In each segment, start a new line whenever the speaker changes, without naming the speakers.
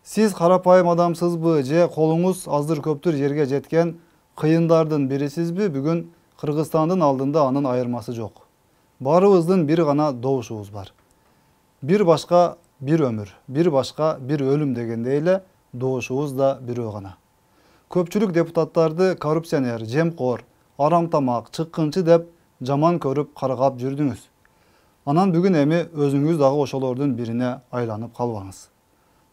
Siz карапайым адамсызбы же колуңуз аздыр көптүр жерге жеткен кыйындардын бирисизби? Бүгүн Кыргызстандын алдында анын айырмасы жок. Баарыбыздын бир гана добушубуз бар. Бир башка бир өмүр, бир башка бир өлүм дегендей эле добушубуз да бирөө гана. Көпчүлүк депутаттарды коррупционер, жемкор, арамтамак, чыккынчы деп жаман көрүп каргап жүрдүңүз. Анан бүгүн эми өзүңүз дагы ошолордун бирине айланып калбаңыз.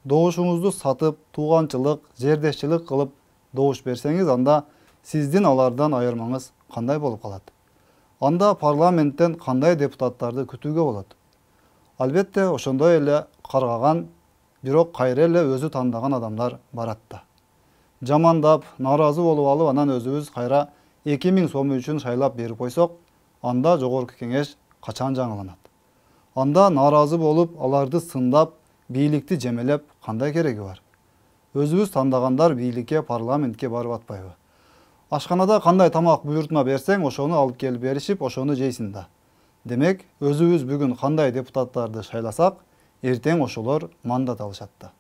Добушуңузду сатып, тууганчылык, жердешчилик кылып добуш берсеңиз, анда сиздин алардан айырмаңыз кандай болуп калат? Анда парламенттен кандай депутаттарды күтүүгө болот? Албетте, ошондой эле каргаган, бирок кайра эле өзү тандаган адамдар барат да. Жамандап, нааразы болуп алып, анан өзүбүз кайра 2000 сом үчүн шайлап берип койсок, анда жогорку кеңеш качан жаңыланат? Анда нааразы болуп, аларды сындап, бийликти жемелеп кандай кереги бар? Өзүбүз тандагандар бийликке, парламентке барып атпайбы? Ашканада кандай тамак буйрутма берсең, ошону алып келип беришип, ошону жейсиң да. Демек, өзүбүз бүгүн кандай депутаттарды шайласак, эртең ошолор мандат алышат да.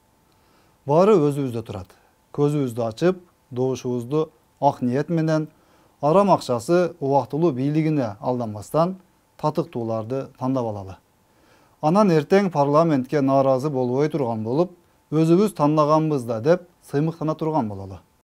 Баары өзүбүздө турат. Көзүбүздү ачып, добушубузду ак ниет менен, арам акчасы убактылуу бийлигине алданбастан татыктууларды тандап алалы. Анан эртең парламентке нааразы болбой турган болуп, өзүбүз тандаганбыз да деп сыймыктана турган бололу.